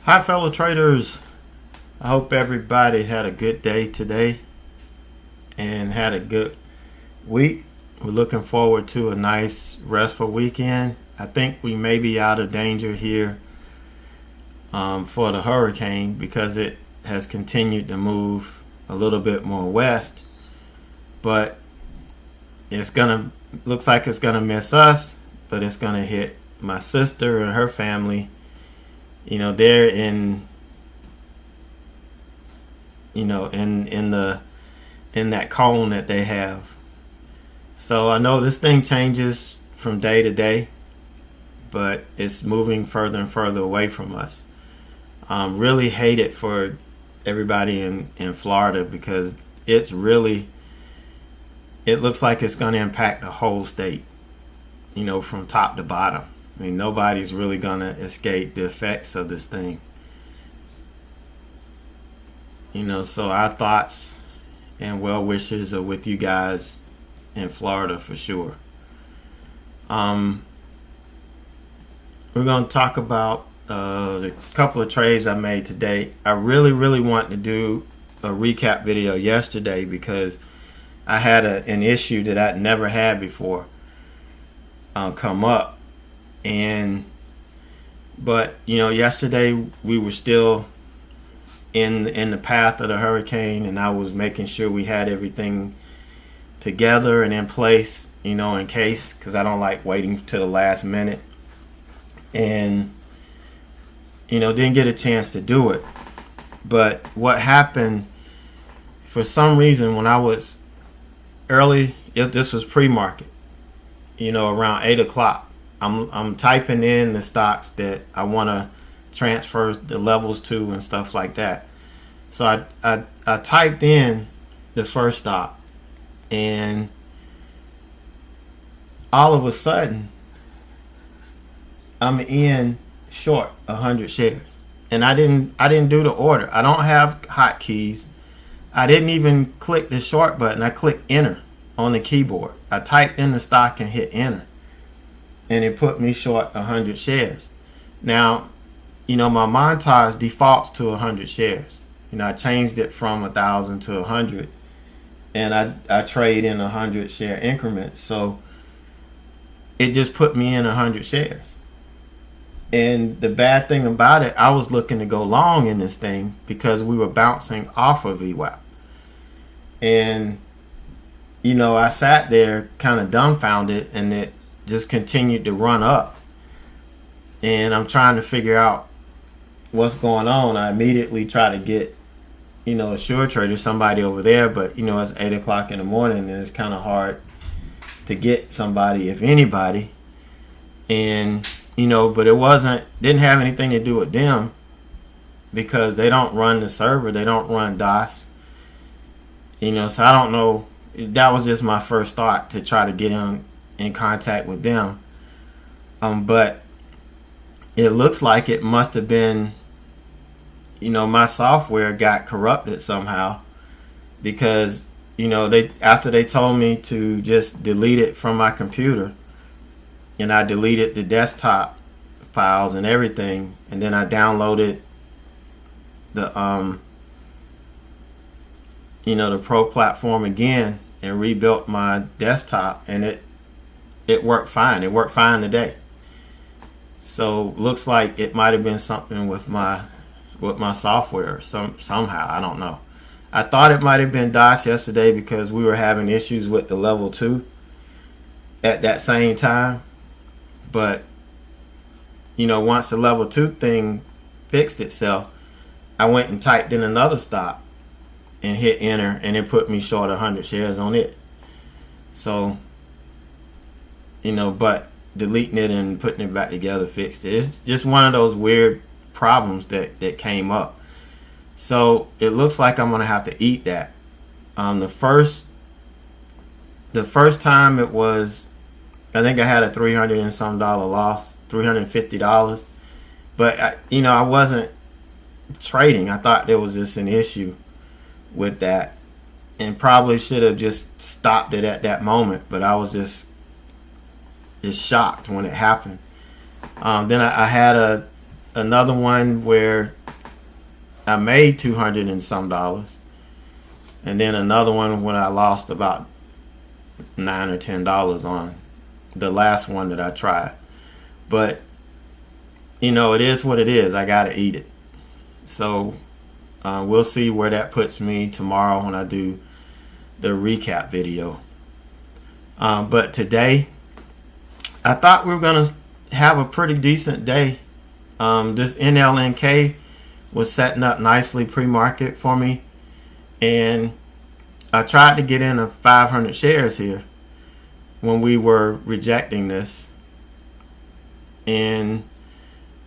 Hi, fellow traders. I hope everybody had a good day today and had a good week. We're looking forward to a nice, restful weekend. I think we may be out of danger here for the hurricane because it has continued to move a little bit more west. But looks like it's gonna miss us, but it's gonna hit my sister and her family. They're in that cone that they have. So I know this thing changes from day to day, but it's moving further and further away from us. Really hate it for everybody in Florida because it looks like it's going to impact the whole state, from top to bottom. I mean, nobody's really going to escape the effects of this thing. So our thoughts and well wishes are with you guys in Florida for sure. We're going to talk about the couple of trades I made today. I really want to do a recap video yesterday because I had an issue that I'd never had before come up. But yesterday we were still in the path of the hurricane, and I was making sure we had everything together and in place, in case, because I don't like waiting to the last minute, and didn't get a chance to do it. But what happened, for some reason, when I was early, this was pre-market, around 8 o'clock. I'm typing in the stocks that I want to transfer the levels to and stuff like that. So I typed in the first stock, and all of a sudden I'm in short 100 shares, and I didn't do the order. I don't have hotkeys. I didn't even click the short button. I clicked enter on the keyboard. I typed in the stock and hit enter, and it put me short 100 shares. Now, my montage defaults to 100 shares. I changed it from 1,000 to 100, and I trade in 100 share increments. So it just put me in 100 shares. And the bad thing about it, I was looking to go long in this thing because we were bouncing off of VWAP. And, I sat there kind of dumbfounded, and it just continued to run up. And I'm trying to figure out what's going on. I immediately try to get, a Suretrader, somebody over there, but it's 8 o'clock in the morning, and it's kind of hard to get somebody, if anybody. And but it didn't have anything to do with them because they don't run the server, they don't run DOS. So I don't know. That was just my first thought, to try to get in contact with them. But it looks like it must have been, my software got corrupted somehow, because after they told me to just delete it from my computer, and I deleted the desktop files and everything, and then I downloaded the the Pro platform again and rebuilt my desktop, and it worked fine. It worked fine today. So looks like it might have been something with my software somehow. I don't know. I thought it might have been DOS yesterday because we were having issues with the level 2 at that same time. But once the level 2 thing fixed itself, I went and typed in another stock and hit enter, and it put me short 100 shares on it. So but deleting it and putting it back together fixed it. It's just one of those weird problems that came up. So it looks like I'm gonna have to eat that. The first time it was, I think I had a $300 and some loss, $350. But I wasn't trading. I thought there was just an issue with that, and probably should have just stopped it at that moment. But I was just shocked when it happened. Then I had another one where I made 200 and some dollars, and then another one when I lost about $9 or $10 on the last one that I tried. But you know, it is what it is. I gotta eat it. So we'll see where that puts me tomorrow when I do the recap video. But today, I thought we were gonna have a pretty decent day. This NLNK was setting up nicely pre-market for me, and I tried to get in a 500 shares here when we were rejecting this, and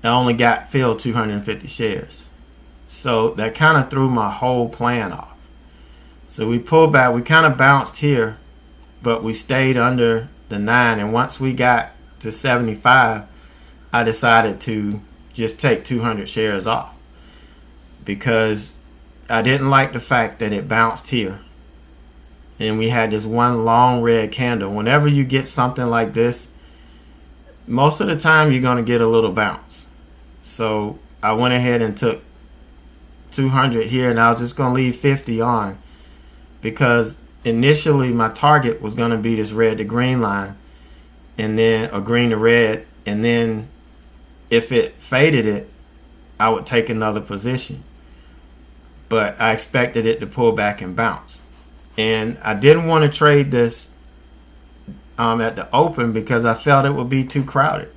I only got filled 250 shares. So that kind of threw my whole plan off. So we pulled back. We kind of bounced here, but we stayed under the 9, and once we got to 75, I decided to just take 200 shares off because I didn't like the fact that it bounced here and we had this one long red candle. Whenever you get something like this, most of the time you're going to get a little bounce. So I went ahead and took 200 here, and I was just going to leave 50 on because initially my target was going to be this red to green line, and then a green to red, and then if it faded it, I would take another position. But I expected it to pull back and bounce, and I didn't want to trade this at the open because I felt it would be too crowded.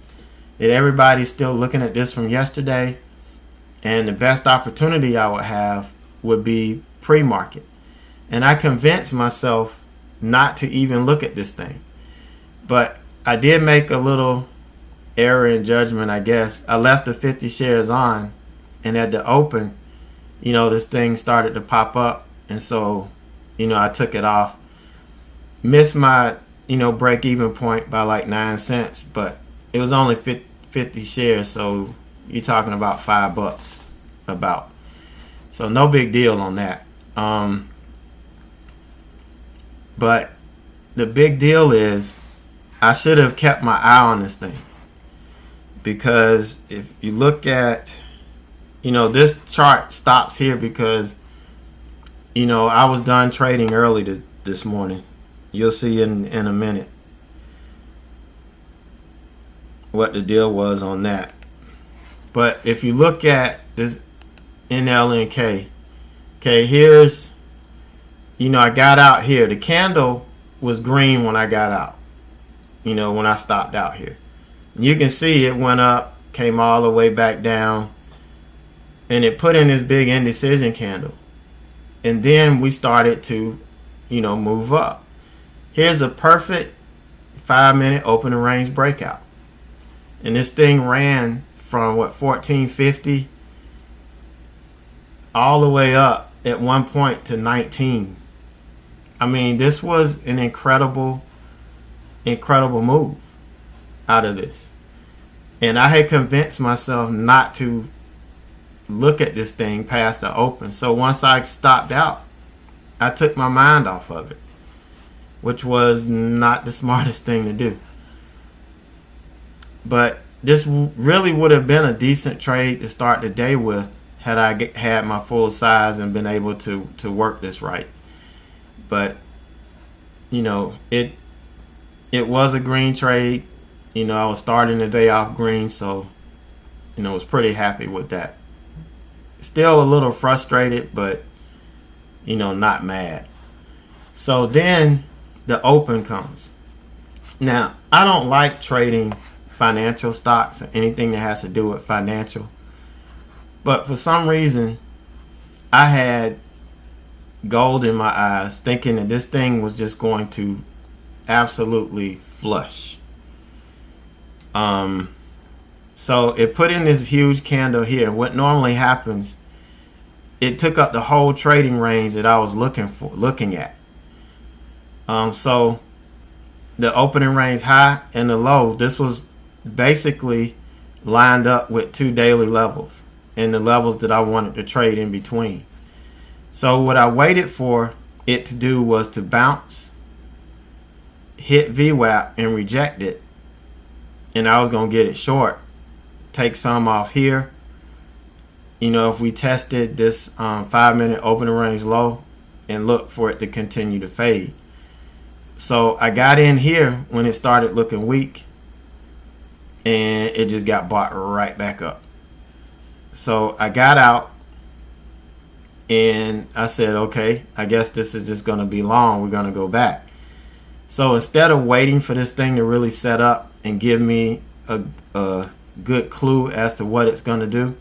That everybody's still looking at this from yesterday, and the best opportunity I would have would be pre-market. And I convinced myself not to even look at this thing. But I did make a little error in judgment, I guess. I left the 50 shares on, and at the open, you know, this thing started to pop up, and so, you know, I took it off. Missed my, you know, break even point by like 9 cents, but it was only 50 shares, so you're talking about $5 about. So no big deal on that. But the big deal is I should have kept my eye on this thing, because if you look at, you know, this chart stops here because, you know, I was done trading early this morning. You'll see in a minute what the deal was on that. But if you look at this NLNK, okay, here's, you know, I got out here. The candle was green when I got out, you know, when I stopped out here. You can see it went up, came all the way back down, and it put in this big indecision candle. And then we started to, you know, move up. Here's a perfect 5-minute opening range breakout. And this thing ran from what, 1450 all the way up at one point to 19. I mean, this was an incredible move out of this. And I had convinced myself not to look at this thing past the open. So once I stopped out, I took my mind off of it, which was not the smartest thing to do. But this really would have been a decent trade to start the day with had I had my full size and been able to work this right. But, you know, it was a green trade. You know, I was starting the day off green, so, you know, I was pretty happy with that. Still a little frustrated, but, you know, not mad. So then the open comes. Now, I don't like trading financial stocks or anything that has to do with financial, but for some reason I had gold in my eyes, thinking that this thing was just going to absolutely flush. So it put in this huge candle here. What normally happens, it took up the whole trading range that I was looking at. So the opening range high and the low, this was basically lined up with 2 daily levels and the levels that I wanted to trade in between. So what I waited for it to do was to bounce, hit VWAP and reject it, and I was going to get it short, take some off here, you know, if we tested this 5-minute opening range low and look for it to continue to fade. So I got in here when it started looking weak, and it just got bought right back up. So I got out, and I said, okay, I guess this is just going to be long. We're going to go back. So instead of waiting for this thing to really set up and give me a good clue as to what it's going to do,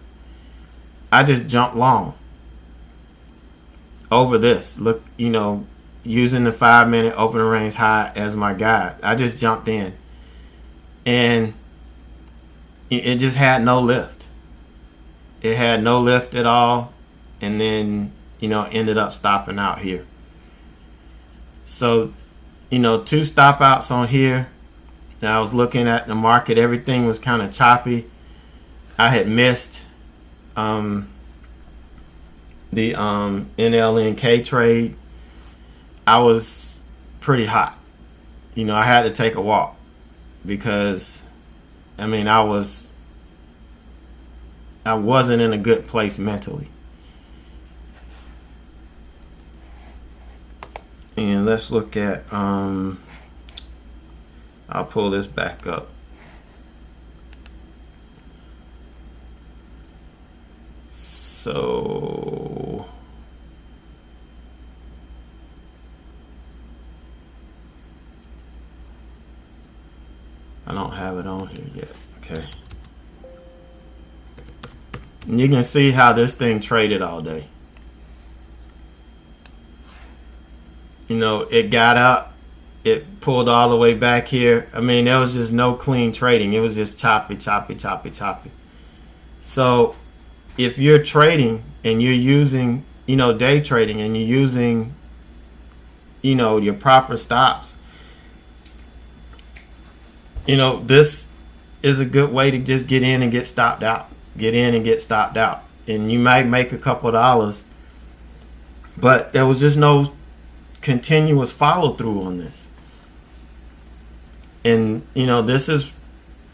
I just jumped long over this. Look, you know, using the 5-minute opening range high as my guide. I just jumped in, and it just had no lift. It had no lift at all, and then, you know, ended up stopping out here. So, you know, 2 stop outs on here. Now I was looking at the market. Everything was kind of choppy. I had missed the NLNK trade. I was pretty hot. You know, I had to take a walk because, I mean, I wasn't in a good place mentally. And let's look at, I'll pull this back up. So I don't have it on here yet. Okay. And you can see how this thing traded all day. You know, it got up, it pulled all the way back here. I mean, there was just no clean trading. It was just choppy, choppy, choppy, choppy. So if you're trading and you're using, you know, day trading, and you're using, you know, your proper stops, you know, this is a good way to just get in and get stopped out. Get in and get stopped out. And you might make a couple of dollars, but there was just no continuous follow through on this. And, you know, this is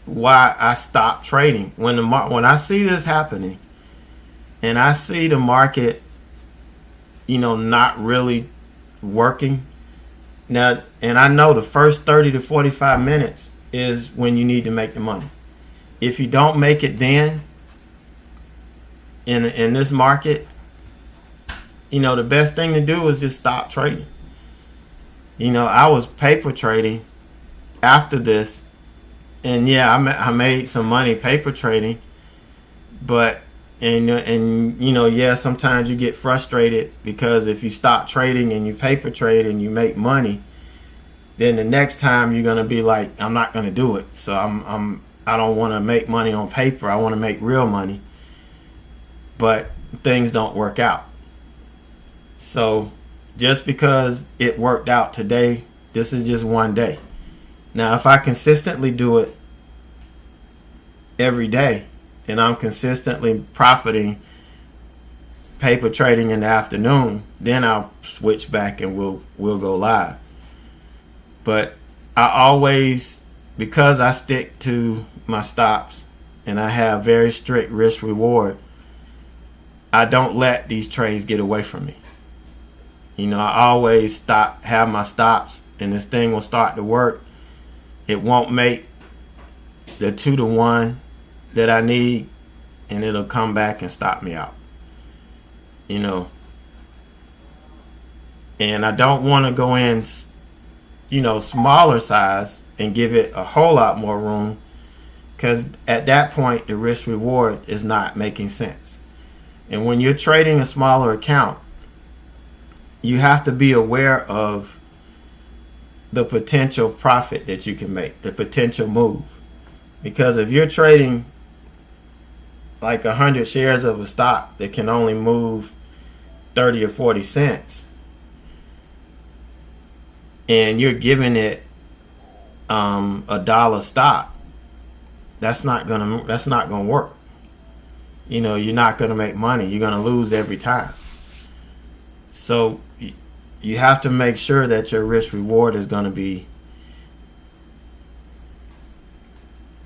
why I stopped trading. When I see this happening, and I see the market, you know, not really working now, and I know the first 30 to 45 minutes is when you need to make the money. If you don't make it then, in this market, you know, the best thing to do is just stop trading. You know, I was paper trading after this, and yeah, I made some money paper trading, but and you know, yeah, sometimes you get frustrated because if you stop trading and you paper trade and you make money, then the next time you're gonna be like, I'm not gonna do it. So I don't want to make money on paper. I want to make real money, but things don't work out. So just because it worked out today, this is just one day. Now, if I consistently do it every day, and I'm consistently profiting paper trading in the afternoon, then I'll switch back and we'll go live. But I always, because I stick to my stops and I have very strict risk reward, I don't let these trades get away from me. You know, I always have my stops, and this thing will start to work. It won't make the 2-to-1 that I need, and it'll come back and stop me out. You know, and I don't want to go in, you know, smaller size and give it a whole lot more room, because at that point the risk reward is not making sense. And when you're trading a smaller account, you have to be aware of the potential profit that you can make, the potential move. Because if you're trading like 100 shares of a stock that can only move 30 or 40 cents, and you're giving it $1 stock, that's not gonna work. You know, you're not gonna make money. You're gonna lose every time. So you have to make sure that your risk reward is going to be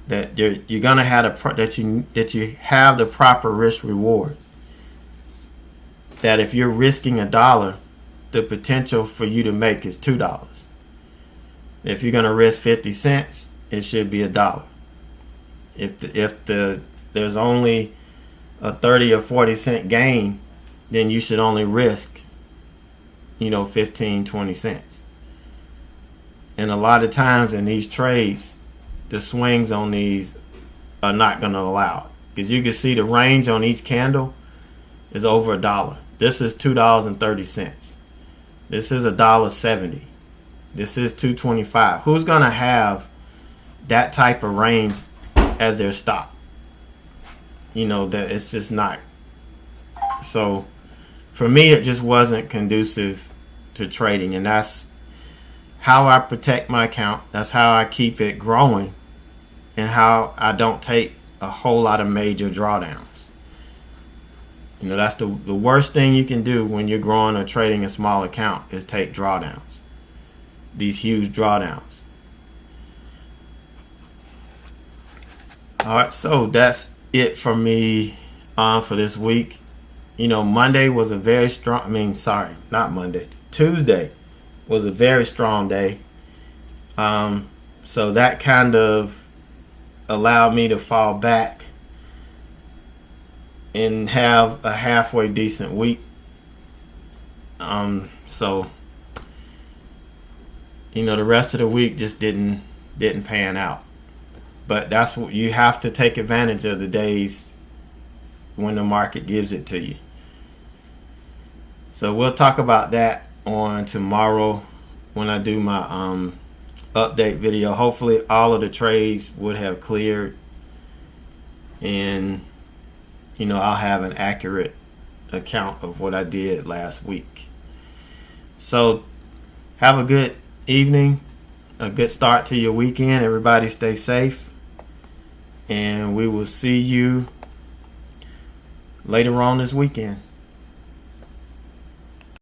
that you're going to have that you have the proper risk reward. that if you're risking $1, the potential for you to make is $2. If you're going to risk 50 cents, it should be $1. If there's only a 30 or 40 cent gain, then you should only risk 15, 20 cents. And a lot of times in these trades, the swings on these are not going to allow it, because you can see the range on each candle is over $1. This is $2.30. This is $1.70. This is $2.25. Who's going to have that type of range as their stop? That it's just not. So for me, it just wasn't conducive to trading, and that's how I protect my account. That's how I keep it growing, and how I don't take a whole lot of major drawdowns. That's the worst thing you can do when you're growing or trading a small account, is take drawdowns, these huge drawdowns. All right, so that's it for me for this week. Monday was a very strong, not Monday, Tuesday was a very strong day. So that kind of allowed me to fall back and have a halfway decent week. So the rest of the week just didn't pan out. But that's what you have to take advantage of, the days when the market gives it to you. So we'll talk about that on tomorrow when I do my update video. Hopefully all of the trades would have cleared, and I'll have an accurate account of what I did last week. So have a good evening, a good start to your weekend. Everybody stay safe, and we will see you later on this weekend.